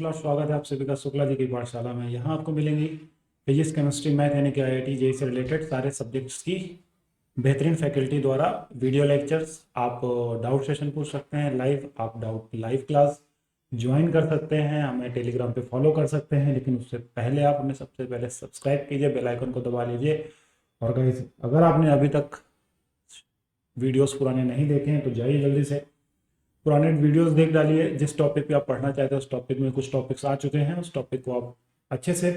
शुक्ला, स्वागत है आप सभी का शुक्ला जी की पाठशाला में। यहाँ आपको मिलेंगी फिजिक्स, केमिस्ट्री, मैथ यानी कि आईआईटी जेईई से रिलेटेड सारे सब्जेक्ट्स की बेहतरीन फैकल्टी द्वारा वीडियो लेक्चर्स। आप डाउट सेशन पूछ सकते हैं लाइव, आप डाउट लाइव क्लास ज्वाइन कर सकते हैं, हमें टेलीग्राम पे फॉलो कर सकते हैं। लेकिन उससे पहले आप हमें सबसे पहले सब्सक्राइब कीजिए, बेल आइकन को दबा लीजिए। और गाइस, अगर आपने अभी तक वीडियोस पुराने नहीं देखे हैं तो जाइए जल्दी से पुराने वीडियोस देख डालिए। जिस टॉपिक पे आप पढ़ना चाहते हैं उस टॉपिक में कुछ टॉपिक्स आ चुके हैं, उस टॉपिक को आप अच्छे से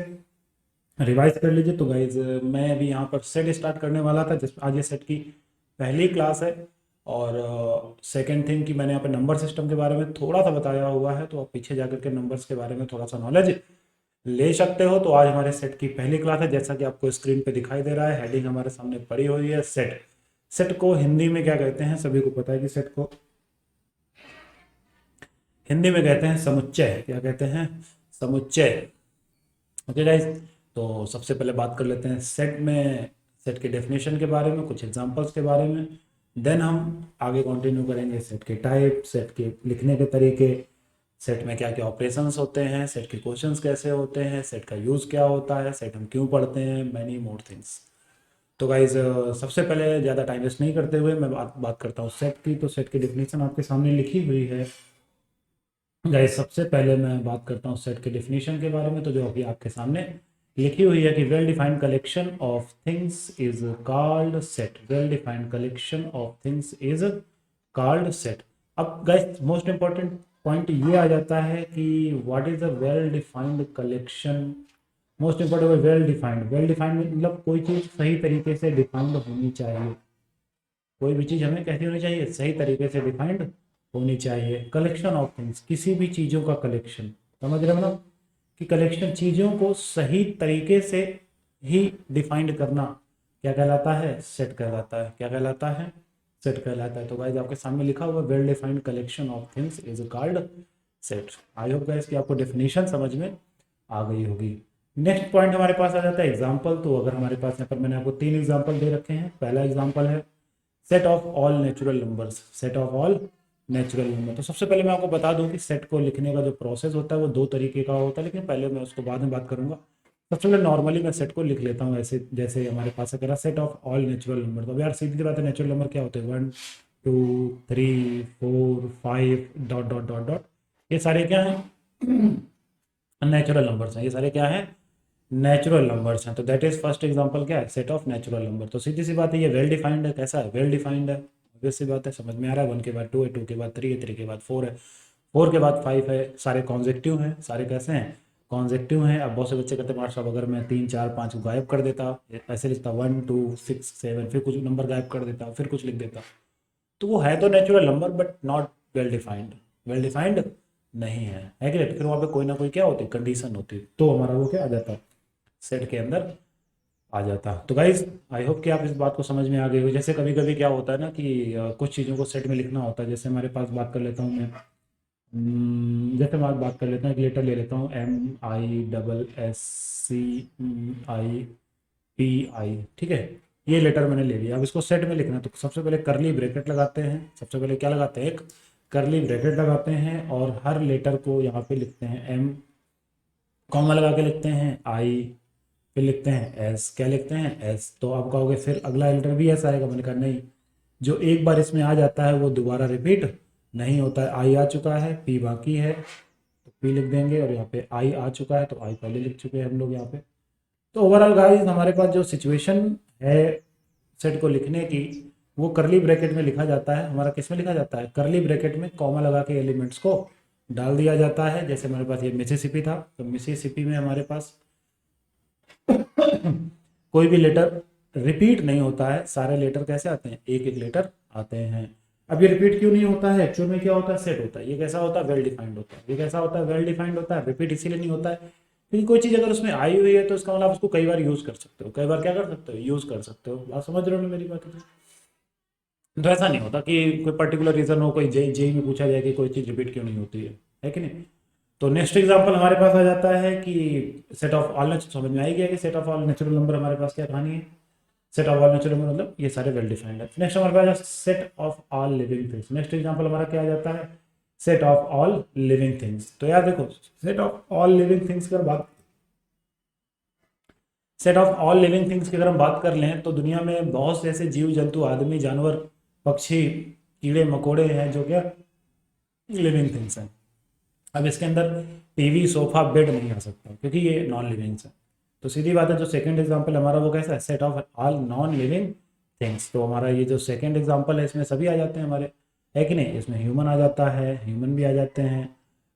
रिवाइज कर लीजिए। तो गाइज, मैं अभी यहाँ पर सेट स्टार्ट करने वाला था, जिस आज ये सेट की पहली क्लास है। और सेकेंड थिंग कि मैंने यहाँ पे नंबर सिस्टम के बारे में थोड़ा सा बताया हुआ है, तो आप पीछे जाकर के नंबर्स के बारे में थोड़ा सा नॉलेज ले सकते हो। तो आज हमारे सेट की पहली क्लास है, जैसा कि आपको स्क्रीन पे दिखाई दे रहा है, हेडिंग हमारे सामने पड़ी हुई है सेट। सेट को हिंदी में क्या कहते हैं, सभी को पता है कि सेट को हिंदी में कहते हैं समुच्चय। क्या कहते हैं? समुच्चय। ओके गाइज, तो सबसे पहले बात कर लेते हैं सेट में, सेट के डेफिनेशन के बारे में, कुछ एग्जांपल्स के बारे में। देन हम आगे कंटिन्यू करेंगे सेट के टाइप, सेट के लिखने के तरीके, सेट में क्या क्या ऑपरेशंस होते हैं, सेट के क्वेश्चंस कैसे होते हैं, सेट का यूज़ क्या होता है, सेट हम क्यों पढ़ते हैं, मैनी मोर थिंग्स। तो गाइज, सबसे पहले ज़्यादा टाइम वेस्ट नहीं करते हुए मैं बात करता हूँ सेट की। तो सेट की डेफिनेशन आपके सामने लिखी हुई है गाइस। सबसे पहले मैं बात करता हूँ सेट के डेफिनेशन के बारे में, तो जो अभी आपके सामने लिखी हुई है कि well defined collection of things is called set. Well defined collection of things is called set. अब गाइस, मोस्ट इंपॉर्टेंट पॉइंट ये आ जाता है कि what is a well defined collection. Most important, well defined. Well defined मतलब कोई चीज़ सही तरीके से डिफाइंड होनी चाहिए। कोई भी चीज़ हमें कैसी होनी चाहिए? सही तरीके से डिफाइंड होनी चाहिए। कलेक्शन ऑफ थिंग्स, किसी भी चीज़ों का कलेक्शन, समझ रहे हो ना? कि कलेक्शन, चीज़ों को सही तरीके से ही डिफाइंड करना क्या कहलाता है? सेट कहलाता है। क्या कहलाता है? सेट कहलाता है। तो गाइस, आपके सामने लिखा हुआ well defined collection of things is called set. I hope guys कि आपको डेफिनेशन समझ में आ गई होगी। नेक्स्ट पॉइंट हमारे पास आ जाता है एग्जाम्पल। तो अगर हमारे पास यहाँ पर मैंने आपको 3 एग्जाम्पल दे रखे हैं। पहला एग्जाम्पल है set of all natural numbers. Set of all natural number. तो सबसे पहले मैं आपको बता दूं कि सेट को लिखने का जो प्रोसेस होता है वो 2 तरीके का होता है, लेकिन पहले मैं उसको बाद में बात करूंगा। सबसे पहले नॉर्मली मैं सेट को लिख लेता हूँ ऐसे, जैसे हमारे पास अगर set of all natural number. तो अब यार सीधी सी बात है, नेचुरल नंबर क्या होते हैं? 1 2 3 4 5 डॉट डॉट डॉट डॉट, ये सारे क्या हैं? नेचुरल नंबर्स हैं। ये सारे क्या हैं? नेचुरल नंबर्स हैं। तो दैट इज फर्स्ट एग्जांपल, क्या है? Set of natural number. तो सीधी सी बात है, ये वेल डिफाइंड है। कैसा है? वेल डिफाइंड है। ऑब्वियस सी बात है, समझ में आ रहा है। 1 के बाद 2 है, 2 के बाद 3 है, 3 के बाद 4 है, 4 के बाद 5 है। सारे कॉन्जेक्टिव हैं। सारे कैसे हैं? कॉन्जेक्टिव हैं। अब बहुत से बच्चे कहते हैं मास्टर साहब, अगर मैं 3 4 5 गायब कर देता, ऐसे लिखता 1 2 6 7, फिर कुछ नंबर गायब कर देता, फिर कुछ लिख देता, तो वो है तो natural number but not well defined. Well defined नहीं है कि नहीं? तो फिर वहाँ पे कोई ना कोई क्या होती है? कंडीशन होती है। तो हमारा वो क्या आ जाता है? सेट के अंदर आ जाता। तो गाइज, आई होप कि आप इस बात को समझ में आ गए हो। जैसे कभी कभी क्या होता है ना कि कुछ चीज़ों को सेट में लिखना होता है। जैसे हमारे पास बात कर लेता हूँ मैं, जैसे मैं बात कर लेता हूँ, एक लेटर ले लेता हूँ, MISSCEIPI। ठीक है, ये लेटर मैंने ले लिया। अब इसको सेट में लिखना है, तो सबसे पहले करली ब्रैकेट लगाते हैं। सबसे पहले क्या लगाते हैं? एक करली ब्रैकेट लगाते हैं, और हर लेटर को यहाँ पे लिखते हैं M, कॉमा लगा के लिखते हैं I, फिर लिखते हैं एस। क्या लिखते हैं? एस। तो आप कहोगे फिर अगला लेटर भी एस आएगा। मैंने कहा नहीं, जो एक बार इसमें आ जाता है वो दोबारा रिपीट नहीं होता है। आई आ चुका है, पी बाकी है, तो पी लिख देंगे। और यहाँ पे आई आ चुका है, तो आई पहले लिख चुके हैं हम लोग यहाँ पे। तो ओवरऑल गाइस, हमारे पास जो सिचुएशन है सेट को लिखने की, वो करली ब्रैकेट में लिखा जाता है। हमारा किस में लिखा जाता है? करली ब्रैकेट में कॉमा लगा के एलिमेंट्स को डाल दिया जाता है। जैसे हमारे पास ये मिसिसिपी था, तो मिसिसिपी में हमारे पास कोई भी लेटर रिपीट नहीं होता है। सारे लेटर कैसे आते हैं? एक एक लेटर आते हैं। अब ये रिपीट क्यों नहीं होता है? एक्चुअल में क्या होता है? सेट होता है। ये कैसा होता है? वेल डिफाइंड होता है। ये कैसा होता है? वेल डिफाइंड होता है। रिपीट इसीलिए नहीं होता है क्योंकि कोई चीज़ अगर उसमें आई हुई है तो इसका मतलब उसको कई बार यूज कर सकते हो। कई बार क्या कर सकते हो? यूज कर सकते हो। बात समझ रहे हो ना मेरी बात? तो ऐसा नहीं होता कि कोई पर्टिकुलर रीजन हो, कोई जेई जेई में पूछा जाए कि कोई चीज़ रिपीट क्यों नहीं होती है कि नहीं? तो नेक्स्ट एग्जांपल हमारे पास आ जाता है कि सेट ऑफ ऑल नेचुरल, समझ में आई गया कि set of all natural number हमारे पास क्या कहानी है? Set of all natural number मतलब ये सारे वेल डिफाइंड है। नेक्स्ट हमारे पास set of all living things. Next example हमारा क्या आ जाता है? Set of all living things. तो यार देखो, set of all living things की set of all living things की अगर हम बात कर लें तो दुनिया में बहुत से ऐसे जीव जंतु, आदमी, जानवर, पक्षी, कीड़े मकोड़े हैं जो क्या लिविंग थिंग्स हैं। अब इसके अंदर टीवी, सोफा, बेड नहीं आ सकता क्योंकि ये नॉन लिविंग्स है। तो सीधी बात है, जो सेकंड एग्जांपल हमारा वो कैसा है, set of all non living things. तो हमारा ये जो सेकंड एग्जांपल है इसमें सभी आ जाते हैं हमारे, है कि नहीं। इसमें ह्यूमन आ जाता है, ह्यूमन भी आ जाते हैं,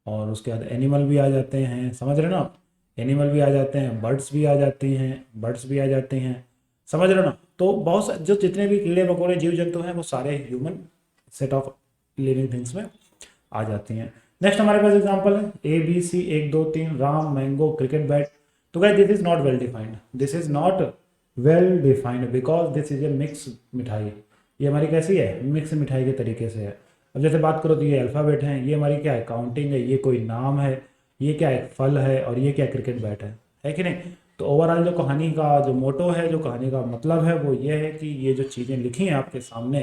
और उसके बाद एनिमल भी आ जाते हैं, समझ रहे हो ना। एनिमल भी आ जाते हैं, बर्ड्स भी आ जाती हैं, बर्ड्स भी आ जाते हैं, समझ रहे हो ना। तो जो जितने भी कीड़े मकोड़े जीव जंतु हैं वो सारे human set of living things में आ जाती हैं। नेक्स्ट हमारे पास एग्जांपल है ABC 1 2 3 Ram, mango, cricket bat. तो guys this is not well defined, this is not well defined because this is a mix मिठाई। ये हमारी कैसी है, मिक्स मिठाई के तरीके से है। अब जैसे बात करो तो ये अल्फ़ाबेट हैं, ये हमारी क्या है, काउंटिंग है, ये कोई नाम है, ये क्या है, फल है, और ये क्या क्रिकेट बैट है कि नहीं। तो ओवरऑल जो कहानी का जो मोटो है, जो कहानी का मतलब है वो ये है कि ये जो चीज़ें लिखी हैं आपके सामने,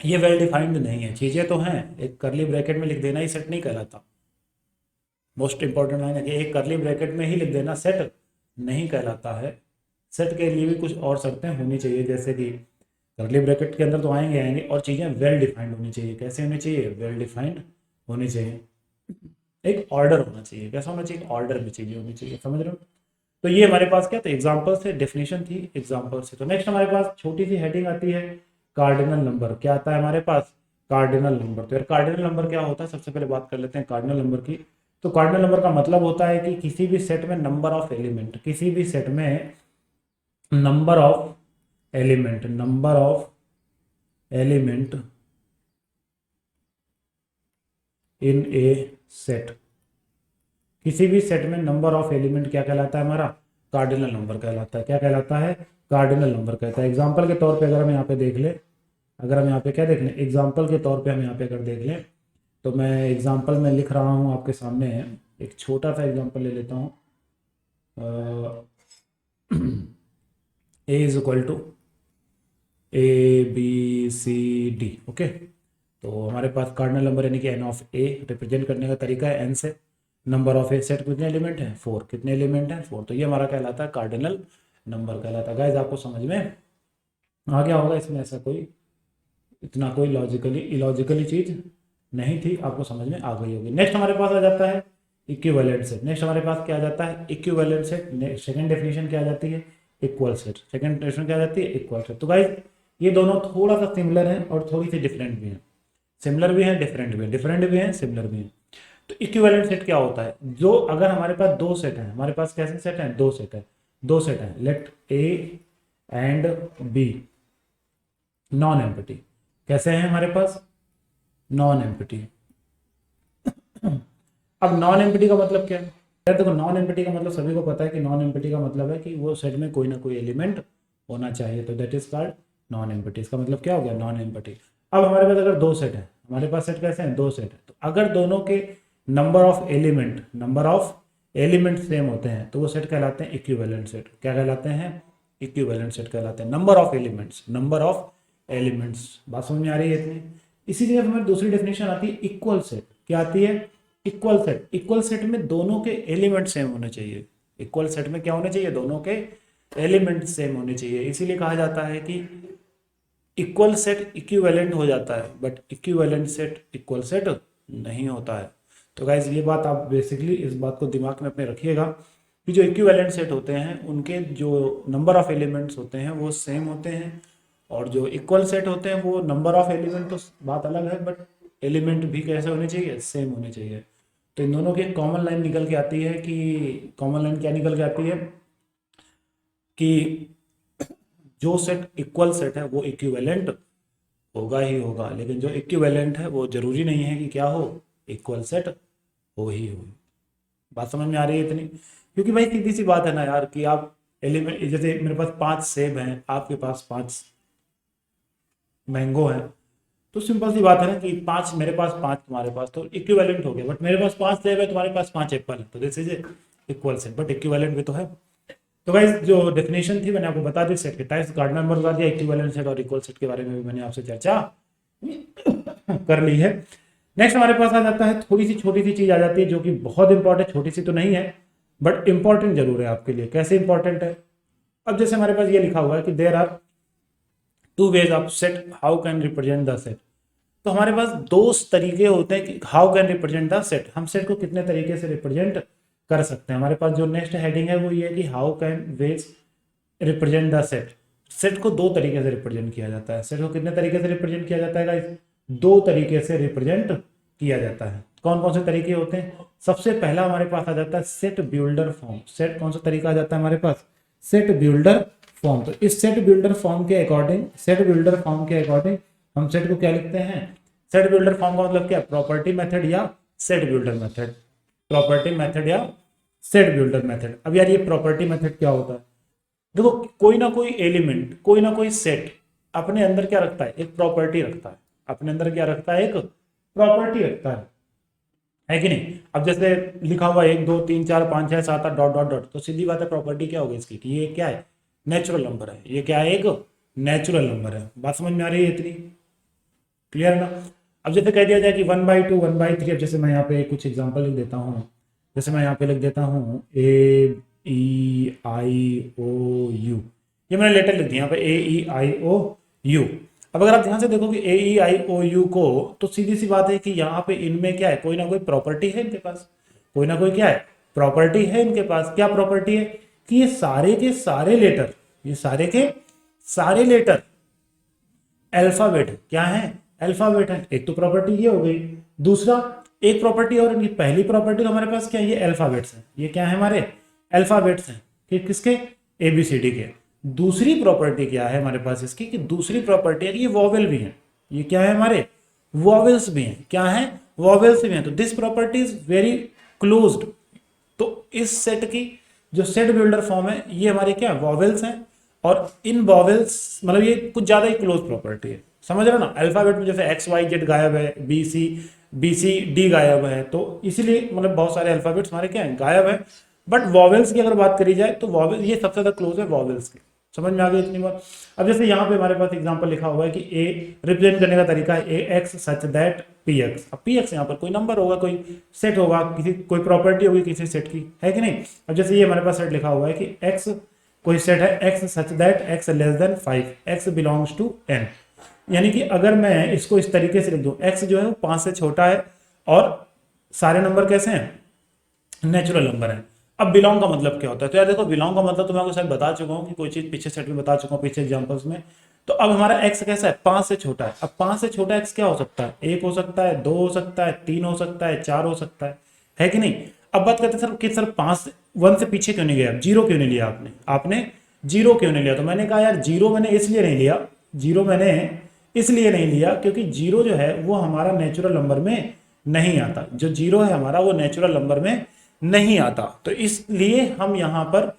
ये वेल डिफाइंड नहीं है। चीज़ें तो हैं, एक करली ब्रैकेट में लिख देना ही सेट नहीं कहलाता। मोस्ट इंपॉर्टेंट लाइन है कि एक करली ब्रैकेट में ही लिख देना सेट नहीं कहलाता है। सेट के लिए भी कुछ और शर्तें होनी चाहिए, जैसे कि करली ब्रैकेट के अंदर तो आएंगे और चीज़ें वेल डिफाइंड होनी चाहिए। कैसे होनी चाहिए, वेल डिफाइंड होनी चाहिए। एक ऑर्डर होना चाहिए, कैसा होना चाहिए, ऑर्डर में चीज़ें होनी चाहिए, समझ रहे हो। तो ये हमारे पास क्या था, एग्जाम्पल से, डेफिनेशन थी एग्जाम्पल से। तो नेक्स्ट हमारे पास छोटी सी हेडिंग आती है, कार्डिनल नंबर। क्या आता है हमारे पास, कार्डिनल नंबर। तो यार कार्डिनल नंबर क्या होता है, सबसे पहले बात कर लेते हैं कार्डिनल नंबर की। तो कार्डिनल नंबर का मतलब होता है कि किसी भी सेट में नंबर ऑफ एलिमेंट, किसी भी सेट में number of element, number of element in A set, किसी भी सेट में नंबर ऑफ एलिमेंट क्या कहलाता है हमारा, कार्डिनल नंबर कहलाता है। क्या कहलाता है, कार्डिनल नंबर कहता है। एग्जाम्पल के तौर पे अगर हम यहाँ पे देख लें, अगर हम यहाँ पे क्या देख लें, एग्जाम्पल के तौर पे हम यहाँ पे अगर देख लें, तो मैं एग्जाम्पल में लिख रहा हूँ आपके सामने, एक छोटा सा एग्जाम्पल ले लेता हूँ। A is equal to ABCD, okay. तो हमारे पास कार्डिनल नंबर यानी कि एन ऑफ ए रिप्रेजेंट करने का तरीका है एन से। नंबर ऑफ ए सेट कितने एलिमेंट हैं, 4। कितने एलिमेंट हैं, 4। तो ये हमारा कहलाता है कार्डिनल नंबर कहलाता है। गाइस आपको समझ में आ गया होगा, इसमें ऐसा कोई इतना कोई इलॉजिकली चीज़ नहीं थी, आपको समझ में आ गई होगी। नेक्स्ट हमारे पास आ जाता है इक्विवेलेंट सेट। नेक्स्ट हमारे पास क्या आ जाता है, इक्विवेलेंट सेट। सेकंड डेफिनेशन क्या आ जाती है, इक्वल सेट। सेकंड डेफिनेशन क्या आ जाती है, इक्वल सेट। तो गाइस ये दोनों थोड़ा सा सिमिलर हैं और थोड़ी सी डिफरेंट भी हैं। सिमिलर भी हैं, डिफरेंट भी हैं, डिफरेंट भी हैं, सिमिलर भी हैं। तो इक्विवेलेंट सेट क्या होता है, जो अगर हमारे पास दो सेट हैं, हमारे पास कैसे सेट हैं, दो सेट है, दो सेट हैं, let A and B non empty. कैसे हैं हमारे पास, नॉन एम्प्टी। अब नॉन एम्प्टी का मतलब क्या है यार, देखो नॉन एम्प्टी का मतलब सभी को पता है कि नॉन एम्प्टी का मतलब है कि वो सेट में कोई ना कोई एलिमेंट होना चाहिए, तो that is called non empty. इसका मतलब क्या हो गया, नॉन एम्प्टी। अब हमारे पास अगर दो सेट है, हमारे पास सेट कैसे हैं, दो सेट है, तो अगर दोनों के नंबर ऑफ एलिमेंट सेम होते हैं तो वो सेट कहलाते हैं इक्विवेलेंट सेट। क्या कहलाते हैं, इक्विवेलेंट सेट कहलाते हैं। Number of elements, number of elements, बात समझ में आ रही है इतनी। इसी जगह हमारी दूसरी डेफिनेशन आती है इक्वल सेट। क्या आती है, इक्वल सेट। इक्वल सेट में दोनों के एलिमेंट सेम होने चाहिए। इक्वल सेट में क्या होने चाहिए, दोनों के एलिमेंट सेम होने चाहिए। इसीलिए कहा जाता है कि इक्वल सेट इक्विवेलेंट हो जाता है, but equivalent set equal set नहीं होता है। तो गाइज ये बात आप बेसिकली इस बात को दिमाग में अपने रखिएगा कि जो इक्विवेलेंट सेट होते हैं उनके जो नंबर ऑफ एलिमेंट्स होते हैं वो सेम होते हैं, और जो इक्वल सेट होते हैं वो नंबर ऑफ एलिमेंट तो बात अलग है, बट एलिमेंट भी कैसे होने चाहिए, सेम होने चाहिए। तो इन दोनों की एक कॉमन लाइन निकल के आती है कि, कॉमन लाइन क्या निकल के आती है कि जो सेट इक्वल सेट है वो इक्विवेलेंट होगा ही होगा, लेकिन जो इक्विवेलेंट है वो जरूरी नहीं है कि क्या हो, इक्वल सेट हो ही हो। बात समझ में आ रही है इतनी, क्योंकि भाई सीधी सी बात है ना यार कि आप एलिमेंट, जैसे मेरे पास 5 सेब हैं, आपके पास 5 मैंगो हैं, तो सिंपल सी बात है ना कि 5 मेरे पास 5 तुम्हारे पास, तो इक्विवेलेंट हो गया। बट मेरे पास 5 सेब है, तुम्हारे पास 5 एप्पल है, तो this is equal set but equivalent भी तो है। तो गाइस जो डेफिनेशन थी मैंने आपको बता दी, सेट के टाइप्स, कार्डिनल नंबर बता दिया, इक्विवेलेंट सेट और इक्वल सेट के बारे में भी मैंने आपसे चर्चा कर ली है। नेक्स्ट हमारे पास आ जाता है थोड़ी सी छोटी सी चीज आ जाती है जो कि बहुत इंपॉर्टेंट, छोटी सी तो नहीं है बट इंपॉर्टेंट जरूर है आपके लिए। कैसे इंपॉर्टेंट है? अब जैसे हमारे पास ये लिखा हुआ है कि there are two ways of set how can represent the set. तो हमारे पास दो तरीके होते हैं कि how can represent the set, हम सेट को कितने तरीके से रिप्रेजेंट कर सकते हैं। हमारे पास जो नेक्स्ट हेडिंग है वो ये है कि how can ways represent the set. Set को दो तरीके से रिप्रेजेंट किया जाता है। सेट को कितने तरीके से रिप्रेजेंट किया जाता है गाइस? दो तरीके से रिप्रेजेंट किया जाता है। कौन कौन से तरीके होते हैं? सबसे पहला हमारे पास आ जाता है सेट बिल्डर फॉर्म। सेट कौन सा तरीका आ जाता है हमारे पास? Set builder form. तो इस सेट बिल्डर फॉर्म के अकॉर्डिंग, सेट बिल्डर फॉर्म के अकॉर्डिंग हम सेट को क्या लिखते हैं? सेट बिल्डर फॉर्म का मतलब क्या? प्रॉपर्टी मेथड या set builder method. Property method या सेट बिल्डर मेथड। अब यार ये प्रॉपर्टी मेथड क्या होता है? देखो कोई ना कोई एलिमेंट, कोई ना कोई सेट अपने अंदर क्या रखता है? एक प्रॉपर्टी रखता है। अपने अंदर क्या रखता है? एक प्रॉपर्टी रखता है कि नहीं? अब जैसे लिखा हुआ 1 2 3 4 5 6 7 8 डॉट डॉट डॉट, तो सीधी बात है प्रॉपर्टी क्या होगी इसकी कि ये क्या है? नेचुरल नंबर है। ये क्या है? एक नेचुरल नंबर है। बात समझ में आ रही है इतनी? क्लियर ना? अब जैसे कह दिया जाए कि 1/2 1/3, अब जैसे मैं यहाँ पे कुछ एग्जांपल लिख देता हूँ। जैसे मैं यहाँ पे लिख देता हूँ AEIOU, ये मैंने लेटर लिख दिया यहाँ पे AEIOU। अब अगर आप ध्यान से देखो कि AEIOU को, तो सीधी सी बात है कि यहाँ पे इनमें क्या है? कोई ना कोई प्रॉपर्टी है इनके पास। कोई ना कोई क्या है? प्रॉपर्टी है इनके पास। क्या प्रॉपर्टी है? कि ये सारे के सारे लेटर, ये सारे के सारे लेटर अल्फाबेट क्या है? अल्फाबेट है। एक तो प्रॉपर्टी ये हो गई। दूसरा एक प्रॉपर्टी और इनकी, पहली प्रॉपर्टी तो हमारे पास क्या है? ये अल्फाबेट्स हैं। ये क्या है? हमारे अल्फाबेट्स हैं कि किसके? ABCD के। दूसरी प्रॉपर्टी क्या है हमारे पास इसकी? कि दूसरी प्रॉपर्टी है कि ये वॉवेल भी हैं। ये क्या है? हमारे वॉवेल्स भी हैं। क्या है? वॉवेल्स भी हैं। तो this property is very closed. तो इस सेट की जो सेट बिल्डर फॉर्म है ये हमारे क्या वॉवेल्स हैं। और इन वॉवेल्स मतलब ये कुछ ज्यादा ही क्लोज प्रॉपर्टी है। समझ रहे हो ना? अल्फाबेट में जैसे XYZ गायब है, BCD गायब है, तो इसीलिए मतलब बहुत सारे अल्फाबेट्स हमारे क्या है? गायब है। बट वॉवेल्स की अगर बात करी जाए तो वॉवेल ये सबसे ज्यादा क्लोज है वॉवेल्स के। समझ में आ गई इतनी बात? अब जैसे यहाँ पे हमारे पास एग्जांपल लिखा हुआ है कि ए रिप्रेजेंट करने का तरीका है AX सच दैट PX। अब PX यहाँ पर कोई नंबर होगा, कोई सेट होगा, किसी कोई प्रॉपर्टी होगी किसी सेट की, है कि नहीं? अब जैसे ये हमारे पास सेट लिखा हुआ है कि X कोई सेट है X such that X less than 5, X belongs to N। यानी कि अगर मैं इसको इस तरीके से लिख दूं, X जो है वो 5 से छोटा है और सारे नंबर कैसे हैं? नेचुरल नंबर है। अब बिलोंग का मतलब क्या होता है? तो यार देखो बिलोंग का मतलब तो मैं आपको शायद बता चुका हूँ कि कोई चीज पिछले सेट में बता चुका हूँ, पिछले एग्जांपल्स में। तो अब हमारा x कैसा है? 5 से छोटा है। अब 5 से छोटा x क्या हो सकता है? 1 हो सकता है, 2 हो सकता है, 3 हो सकता है, 4 हो सकता है कि नहीं? अब बात करते हैं सर कि सर 5 1 से पीछे क्यों नहीं गया? जीरो क्यों नहीं लिया आपने? आपने जीरो क्यों नहीं लिया? तो मैंने कहा यार जीरो मैंने इसलिए नहीं लिया, जीरो मैंने इसलिए नहीं लिया क्योंकि जीरो जो है वो हमारा नेचुरल नंबर में नहीं आता। जो जीरो है हमारा वो नेचुरल नंबर में नहीं आता। तो इसलिए हम यहां पर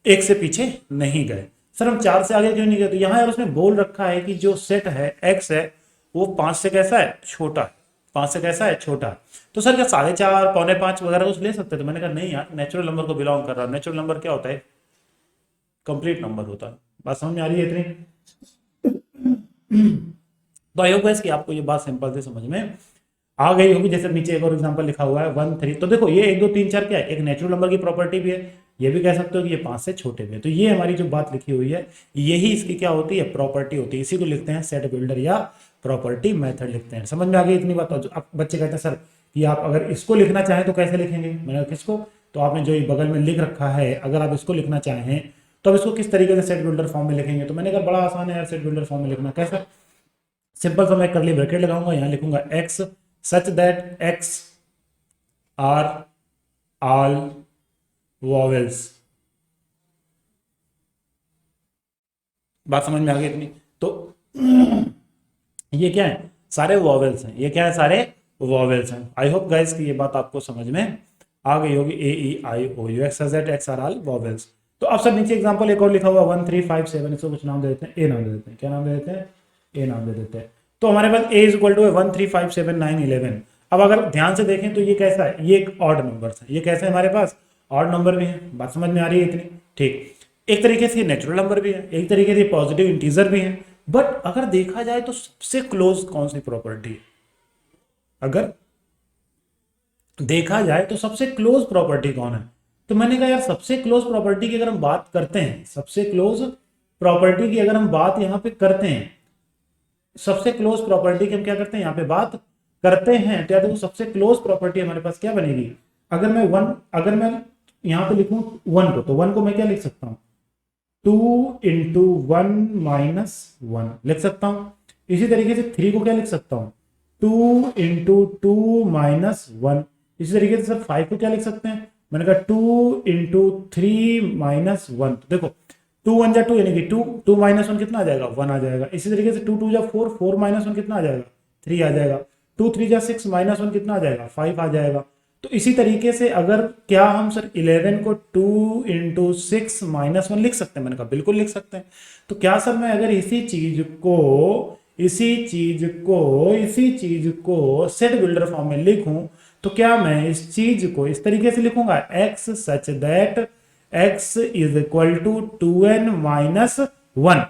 एक से पीछे नहीं गए। सर हम 4 से आगे क्यों नहीं गए? तो यहां यार उसने बोल रखा है कि जो सेट है X है वो 5 से कैसा है? छोटा है। 5 से कैसा है? छोटा है। तो सर क्या 4.5 4.5 वगैरह कुछ ले सकते थे? मैंने कहा नहीं यार, नेचुरल नंबर को बिलोंग कर रहा है। नेचुरल नंबर क्या होता है? कंप्लीट नंबर होता है। बात समझ में आ रही है इतनी? तो आई होप गाइस कि आपको ये बात सिंपल से समझ में आ गई होगी। जैसे नीचे एक और एग्जांपल लिखा हुआ है 1 3। तो देखो ये 1 2 3 4 क्या है? एक नेचुरल नंबर की प्रॉपर्टी भी है। ये भी कह सकते हो कि ये 5 से छोटे भी है। तो ये हमारी जो बात लिखी हुई है यही इसकी क्या होती है? प्रॉपर्टी होती है। इसी को लिखते हैं सेट बिल्डर या प्रॉपर्टी मेथड लिखते हैं। समझ में आ गई इतनी बात? अब बच्चे कहते हैं सर कि आप अगर इसको लिखना चाहें तो कैसे लिखेंगे? मैंने कहा किसको? तो आपने जो बगल में लिख रखा है, अगर आप इसको लिखना चाहें तो अब इसको किस तरीके से सेट बिल्डर फॉर्म में लिखेंगे? तो मैंने कहा बड़ा आसान है यार सेट बिल्डर फॉर्म में लिखना। कैसा? सिंपल सा मैं करली ब्रैकेट लगाऊंगा, यहां लिखूंगा X such that X are all vowels. बात समझ में आ गई इतनी? तो ये क्या है? सारे वॉवेल्स हैं। ये क्या है? सारे वॉवेल्स हैं। आई होप गाइस कि ये बात आपको समझ में आ गई होगी। AEIOU X such that X are all vowels. तो अब सर नीचे एग्जांपल एक और लिखा हुआ 1 3 5 7, इसको कुछ नाम दे देते हैं, ए नाम दे देते हैं। क्या नाम दे देते हैं? ए नाम दे देते हैं। तो हमारे पास a इज इक्वल टू 1 3 5 7 9 11। अब अगर ध्यान से देखें तो ये कैसा है? ये एक ऑड नंबर है। ये कैसा है हमारे पास? ऑड नंबर भी है। बात समझ में आ रही है इतनी? ठीक। एक तरीके से नेचुरल नंबर भी है, एक तरीके से पॉजिटिव इंटीजर भी है। बट अगर देखा जाए तो सबसे क्लोज कौन सी प्रॉपर्टी है? अगर देखा जाए तो सबसे क्लोज प्रॉपर्टी कौन है, तो मैंने कहा यार सबसे क्लोज प्रॉपर्टी की अगर हम बात करते हैं, सबसे क्लोज प्रॉपर्टी की अगर हम बात यहाँ पे करते हैं, सबसे क्लोज प्रॉपर्टी की हम क्या करते हैं यहाँ पे बात करते हैं, तो यार देखो सबसे क्लोज प्रॉपर्टी हमारे पास क्या बनेगी, अगर मैं यहाँ पे लिखूं वन को, तो वन को मैं क्या लिख सकता हूँ, 2 × 1 - 1 लिख सकता हूं। इसी तरीके से 3 को क्या लिख सकता हूं, 2 × 2 - 1। इसी तरीके से सर 5 को क्या लिख सकते हैं, मैंने कहा 2 × 3 - 1। तो देखो 2 × 1 = 2 यानी कि 2 - 1 कितना आ जाएगा, 1 आ जाएगा। इसी तरीके से 2 × 2 = 4, 4 - 1 कितना आ जाएगा, 3 आ जाएगा। 2 × 3 = 6 - 1 कितना आ जाएगा, 5 आ जाएगा। तो इसी तरीके से अगर क्या हम सर 11 को 2 × 6 - 1 लिख सकते हैं, मैंने कहा बिल्कुल लिख सकते हैं। तो क्या सर मैं अगर इसी चीज को सेट बिल्डर फॉर्म में लिखूं, तो क्या मैं इस चीज को इस तरीके से लिखूंगा, x such that x = 2n - 1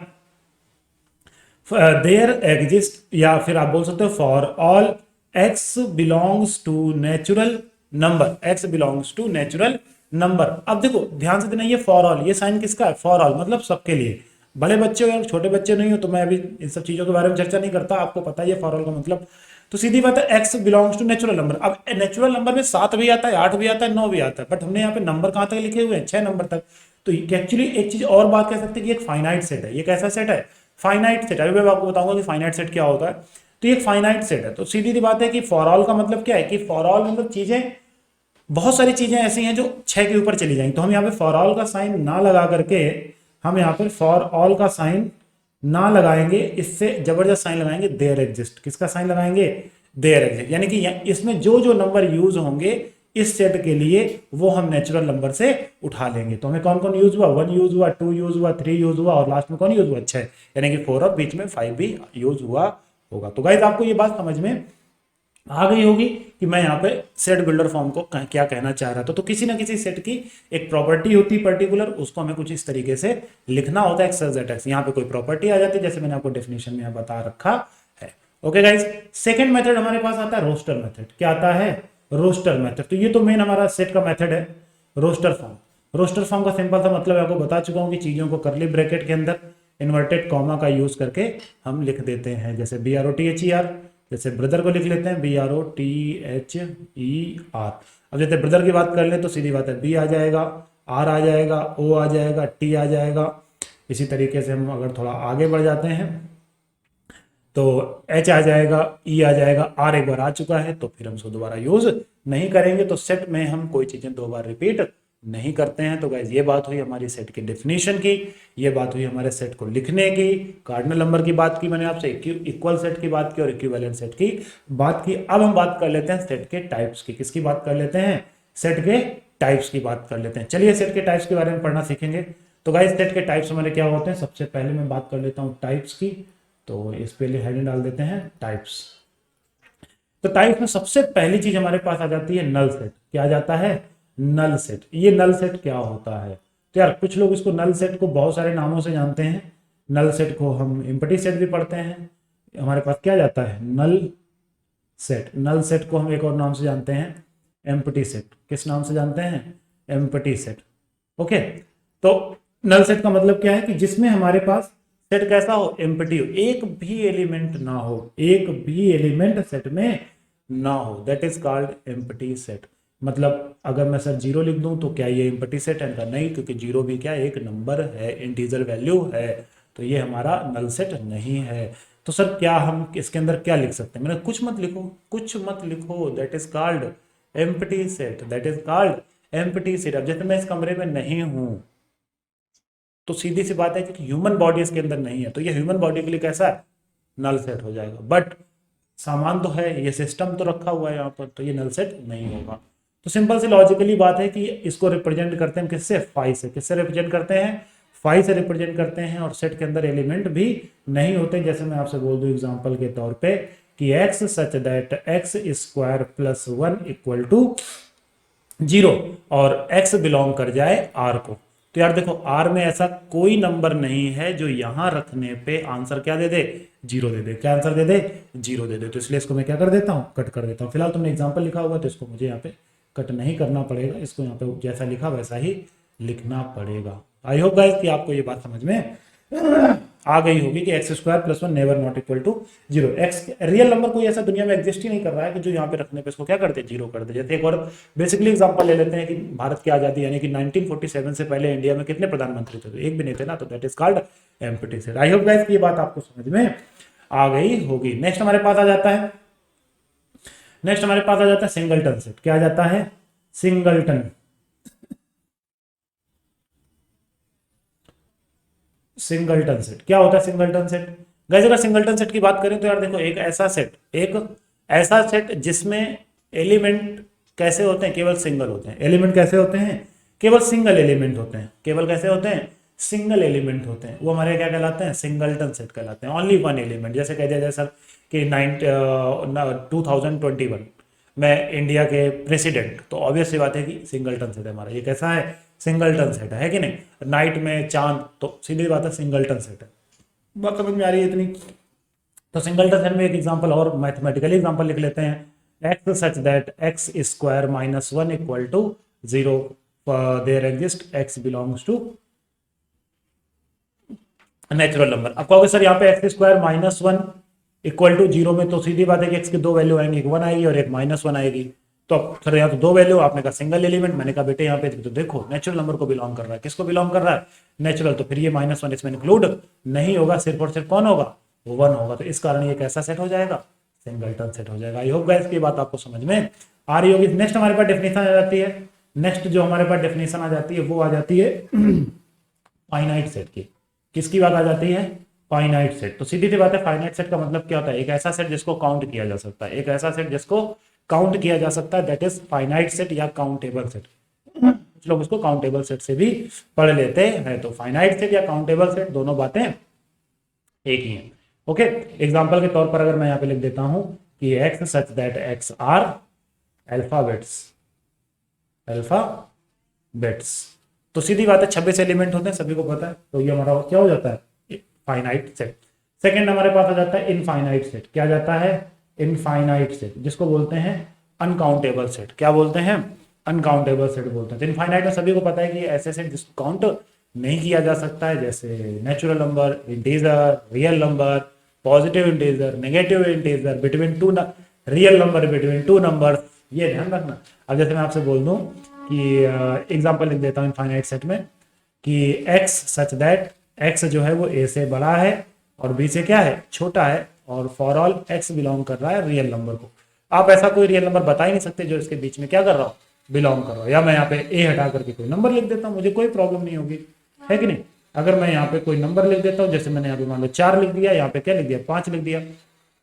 there exist, या फिर आप बोल सकते हो for all x belongs to natural number, x belongs to natural number. अब देखो ध्यान से देना, ये फॉर ऑल, ये साइन किसका है, फॉर ऑल मतलब सबके लिए, बड़े बच्चे हो या छोटे बच्चे नहीं हो, तो मैं अभी इन सब चीजों के बारे में चर्चा नहीं करता, आपको पता है फॉर ऑल का मतलब। तो सीधी बात है x belongs to natural number. अब नेचुरल नंबर में 7 भी आता है, 8 भी आता है, 9 भी आता है, बट हमने यहाँ पे नंबर कहां तक लिखे हुए हैं, 6 नंबर तक। तो एक्चुअली एक चीज और बात कह सकते हैं कि एक फाइनाइट सेट है। ये कैसा सेट है, फाइनाइट सेट। अभी मैं आपको बताऊंगा कि फाइनाइट सेट क्या होता है। तो ये फाइनाइट सेट है। तो सीधी सी बात है कि फॉर ऑल का मतलब क्या है, कि फॉर ऑल मतलब चीजें, बहुत सारी चीजें ऐसी हैं जो 6 के ऊपर चली जाएंगी। तो हम यहाँ पे फॉर ऑल का साइन ना लगा करके, हम यहाँ पे फॉर ऑल का साइन ना लगाएंगे, इससे जबरदस्त साइन लगाएंगे देयर एग्जिस्ट। किसका साइन लगाएंगे, देयर एग्जिस्ट, यानी कि इसमें जो जो नंबर यूज होंगे इस सेट के लिए वो हम नेचुरल नंबर से उठा लेंगे। तो हमें कौन कौन यूज हुआ, 1 यूज हुआ, 2 यूज हुआ, 3 यूज हुआ, और लास्ट में कौन यूज हुआ, 6, यानी कि 4, और बीच में 5 भी यूज हुआ होगा। तो गाइस आपको ये बात समझ में आ गई होगी कि मैं यहाँ पे सेट बिल्डर फॉर्म को क्या कहना चाह रहा था। तो किसी ना किसी सेट की एक प्रॉपर्टी होती है पर्टिकुलर, उसको हमें कुछ इस तरीके से लिखना होता है, एक्स यहाँ पे कोई प्रॉपर्टी आ जाती है, जैसे मैंने आपको डेफिनेशन में बता रखा है। ओके गाइज, सेकेंड मेथड हमारे पास आता है रोस्टर मेथड। क्या आता है, रोस्टर मेथड। तो ये तो मेन हमारा सेट का मेथड है, रोस्टर फॉर्म। रोस्टर फॉर्म का सिंपल सा मतलब आपको बता चुका हूँ कि चीजों को करली ब्रैकेट के अंदर इन्वर्टेड कॉमा का यूज करके हम लिख देते हैं। जैसे BROTHER, जैसे ब्रदर को लिख लेते हैं BROTHER। अब जैसे ब्रदर की बात कर लें तो सीधी बात है, B आ जाएगा, R आ जाएगा, O आ जाएगा, T आ जाएगा। इसी तरीके से हम अगर थोड़ा आगे बढ़ जाते हैं तो H आ जाएगा, E आ जाएगा, R एक बार आ चुका है तो फिर हम उसको दोबारा यूज नहीं करेंगे। तो सेट में हम कोई चीजें 2 बार रिपीट नहीं करते हैं। तो गाइज ये बात हुई हमारी सेट की डेफिनेशन की, ये बात हुई हमारे सेट को लिखने की, कार्डिनल नंबर की बात की मैंने आपसे, इक्वल सेट की बात की और इक्विवेलेंट सेट की बात की। अब हम बात कर लेते हैं सेट के टाइप्स की। किसकी बात कर लेते हैं, सेट के टाइप्स की बात कर लेते हैं। चलिए सेट के टाइप्स के बारे में पढ़ना सीखेंगे। तो गाइज सेट के टाइप्स हमारे क्या होते हैं, सबसे पहले मैं बात कर लेता हूँ टाइप्स की। तो इस पे हेडिंग डाल देते हैं टाइप्स। तो टाइप्स में सबसे पहली चीज हमारे पास आ जाती है नल सेट। क्या आ जाता है, नल सेट। ये नल सेट क्या होता है, तो यार कुछ लोग इसको नल सेट को बहुत सारे नामों से जानते हैं। नल सेट को हम एम्प्टी सेट भी पढ़ते हैं। हमारे पास क्या जाता है, नल सेट। नल सेट को हम एक और नाम से जानते हैं, एम्प्टी सेट। किस नाम से जानते हैं, एम्प्टी सेट। ओके, तो नल सेट का मतलब क्या है कि जिसमें हमारे पास सेट कैसा हो, एम्प्टी हो, एक भी एलिमेंट ना हो, एक भी एलिमेंट सेट में ना हो, that is called empty set. मतलब अगर मैं सर 0 लिख दूं तो क्या ये एम्प्टी सेट है, नहीं, क्योंकि 0 भी क्या एक नंबर है, इंटीजर वैल्यू है, तो ये हमारा नल सेट नहीं है। तो सर क्या हम इसके अंदर क्या लिख सकते हैं, मैंने कुछ मत लिखो, कुछ मत लिखो, that is called empty set, that is called empty set. अब जैसे मैं इस कमरे में नहीं हूं तो सीधी सी बात है कि ह्यूमन बॉडी इसके अंदर नहीं है, तो ये ह्यूमन बॉडी के लिए कैसा है, नल सेट हो जाएगा। बट सामान तो है, ये सिस्टम तो रखा हुआ है यहाँ पर, तो ये नल सेट नहीं होगा। तो सिंपल सी लॉजिकली बात है कि इसको रिप्रेजेंट करते हैं किससे, फाइव से। किससे रिप्रेजेंट करते हैं, फाइव से रिप्रेजेंट करते हैं। और सेट के अंदर एलिमेंट भी नहीं होते। जैसे मैं आपसे बोल दूं एग्जांपल के तौर पे कि x सच दैट x² + 1 = 0 और x बिलोंग कर जाए R को, तो यार देखो आर में ऐसा कोई नंबर नहीं है जो यहां रखने पे आंसर क्या दे दे, जीरो दे दे। क्या आंसर दे दे, जीरो दे दे। तो इसलिए इसको मैं क्या कर देता हूं, कट कर देता हूं। फिलहाल तुमने एग्जांपल लिखा हुआ है तो इसको मुझे यहाँ पे कट नहीं करना पड़ेगा, इसको यहाँ पे जैसा लिखा वैसा ही लिखना पड़ेगा। आई होप गाइस कि आपको ये बात समझ में आ गई होगी कि x square plus one never not equal to zero. X real number कोई ऐसा दुनिया में एग्जिस्ट ही नहीं कर रहा है कि जो यहाँ पे रखने पे इसको क्या करते, जीरो कर दे। जैसे एक और बेसिकली एग्जांपल ले लेते हैं कि भारत की आजादी यानी कि 1947 से पहले इंडिया में कितने प्रधानमंत्री थे, तो एक भी नहीं थे ना, तो that is called empty set. I hope guys की ये बात आपको समझ में आ गई होगी। नेक्स्ट हमारे पास आ जाता है, नेक्स्ट हमारे पास आ जाता है सिंगलटन सेट। क्या आ जाता है, सिंगलटन। सिंगलटन सेट क्या होता है, सिंगलटन सेट गाइस अगर सिंगलटन सेट की बात करें तो यार देखो एक ऐसा सेट जिसमें एलिमेंट कैसे होते हैं, केवल सिंगल होते हैं। एलिमेंट कैसे होते हैं, केवल सिंगल एलिमेंट होते हैं। केवल कैसे होते हैं, सिंगल एलिमेंट होते हैं। वो हमारे क्या कहलाते हैं, सिंगलटन सेट कहलाते हैं। Only one element. जैसे कह दिया जाए सर कि 2021 में इंडिया के प्रेसिडेंट, तो ऑब्वियस सी बात है कि सिंगलटन सेट है हमारा। ये कैसा है, सिंगलटन सेट है कि नहीं। नाइट में चांद, तो सीधी बात है सिंगलटन सेट है। बात समझ में आ रही है इतनी। तो सिंगलटन सेट में एक एग्जांपल और मैथमेटिकली एग्जांपल लिख लेते हैं। X such that x square minus one equal to zero, there exist x belongs to natural number. अब कहोगे सर यहाँ पे x square minus one equal to zero में तो सीधी बात है कि एक्स की दो वैल्यू आएंगी, एक वन आएगी और एक माइनस वन आएगी। तो अब सर यहाँ तो दो वैल्यू, आपने कहा सिंगल एलिमेंट, मैंने कहा बेटे यहाँ पे तो देखो नेचुरल नंबर को बिलोंग कर रहा है। किसको बिलोंग कर रहा है, नेचुरल। तो फिर ये माइनस वन इसमें इंक्लूड नहीं होगा, सिर्फ और सिर्फ कौन होगा, वन होगा। तो इस कारण ये कैसा सेट हो जाएगा, सिंगलटन सेट हो जाएगा। आई होप गाइस की बात आपको समझ में आ रही होगी। नेक्स्ट हमारे पास डेफिनेशन आ जाती है। नेक्स्ट जो हमारे पास डेफिनेशन आ जाती है वो आ जाती है फाइनाइट सेट की। किसकी बात आ जाती है, फाइनाइट सेट। तो सीधी सी बात है, फाइनाइट सेट का मतलब क्या होता है, एक ऐसा सेट जिसको काउंट किया जा सकता है। एक ऐसा सेट जिसको काउंट किया जा सकता है, दैट इज फाइनाइट सेट या काउंटेबल सेट। कुछ लोग इसको काउंटेबल सेट से भी पढ़ लेते हैं। तो फाइनाइट सेट या काउंटेबल सेट दोनों बातें एक ही हैं। ओके, एग्जांपल के तौर पर अगर मैं यहाँ पे लिख देता हूं कि x such that x are alphabets, तो सीधी बात है 26 एलिमेंट होते हैं, सभी को पता है। तो ये हमारा क्या हो जाता है, फाइनाइट सेट। सेकंड हमारे पास आ जाता है इनफाइनाइट सेट। क्या जाता है, इनफाइनाइट सेट, जिसको बोलते हैं अनकाउंटेबल सेट। क्या बोलते हैं, अनकाउंटेबल सेट बोलते हैं। तो इनफाइनाइट में सभी को पता है कि ऐसे सेट जिसको काउंट नहीं किया जा सकता है, जैसे natural number, integer, real number, positive integer, negative integer, between two real number, between two number, ये ध्यान रखना। अब जैसे मैं आपसे बोल दूं कि एग्जांपल लिख देता हूं इनफाइनाइट सेट में कि x सच दैट x जो है वो a से बड़ा है और b से क्या है, छोटा है, और फॉर ऑल x बिलोंग कर रहा है रियल नंबर को। आप ऐसा कोई रियल नंबर बता ही नहीं सकते जो इसके बीच में क्या कर रहा हो, बिलोंग कर रहा हो। या मैं यहाँ पे a हटा करके कोई नंबर लिख देता हूँ, मुझे कोई प्रॉब्लम नहीं होगी, है कि नहीं। अगर मैं यहाँ पे कोई नंबर लिख देता हूँ, जैसे मैंने यहाँ पे मान लो 4 लिख दिया, यहाँ पे क्या लिख दिया, 5 लिख दिया।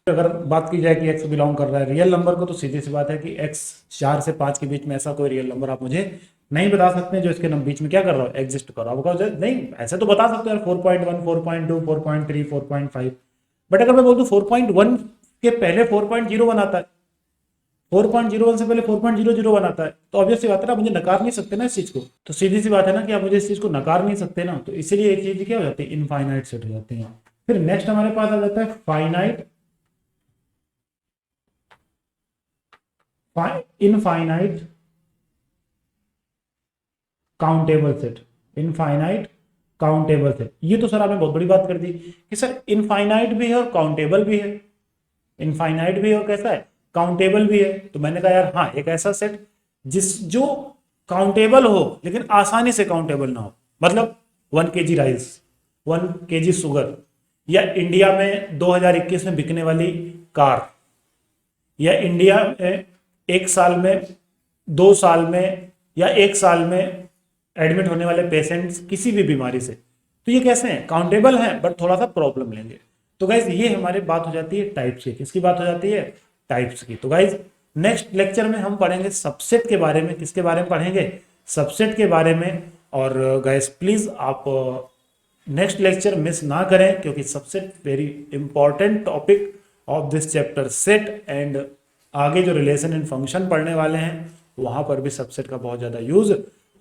अगर बात की जाए कि x बिलोंग कर रहा है रियल नंबर को, तो सीधी सी बात है कि x 4 से 5 के बीच में ऐसा कोई रियल नंबर आप मुझे नहीं बता सकते जो इसके बीच में क्या कर रहा हो, एग्जिस्ट कर रहा हो। नहीं, ऐसे तो बता सकते हैं 4.1, 4.2, 4.3, 4.5, बट अगर मैं बोल दूं 4.1 के पहले 4.01 आता है, 4.01 से पहले 4.001 आता है, तो ऑब्वियस सी बात है ना, मुझे नकार नहीं सकते ना इस चीज को। तो सीधी सी बात है ना कि आप मुझे इस चीज को नकार नहीं सकते ना, तो इसीलिए एक चीज क्या हो जाती है, इनफाइनाइट सेट हो जाती है। फिर नेक्स्ट हमारे पास आ जाता है infinite countable set. Infinite countable set, ये तो सर आपने बहुत बड़ी बात कर दी कि सर इनफाइनाइट भी है और काउंटेबल भी है। इनफाइनाइट भी है और कैसा है, काउंटेबल भी है। तो मैंने कहा यार हाँ, एक ऐसा सेट जो काउंटेबल हो लेकिन आसानी से काउंटेबल ना हो। मतलब 1 kg राइस, 1 kg शुगर, या इंडिया में 2021 में बिकने वाली कार, या इंडिया में 1 साल में, 2 साल में, या 1 साल में एडमिट होने वाले पेशेंट्स किसी भी बीमारी से। तो ये कैसे हैं, काउंटेबल हैं बट थोड़ा सा प्रॉब्लम लेंगे। तो गाइज ये हमारी बात हो जाती है टाइप्स की। किसकी बात हो जाती है, टाइप्स की। तो गाइज नेक्स्ट लेक्चर में हम पढ़ेंगे सबसेट के बारे में। किसके बारे में पढ़ेंगे, सबसेट के बारे में। और गाइज प्लीज आप नेक्स्ट लेक्चर मिस ना करें, क्योंकि subset very important topic of this chapter set. And आगे जो रिलेशन एंड फंक्शन पढ़ने वाले हैं वहां पर भी सबसेट का बहुत ज्यादा यूज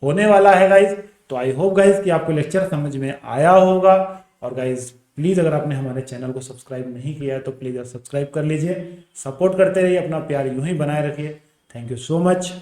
होने वाला है गाइज। तो आई होप गाइज कि आपको लेक्चर समझ में आया होगा। और गाइज प्लीज़ अगर आपने हमारे चैनल को सब्सक्राइब नहीं किया है तो प्लीज़ सब्सक्राइब कर लीजिए, सपोर्ट करते रहिए, अपना प्यार यूं ही बनाए रखिए। Thank you so much.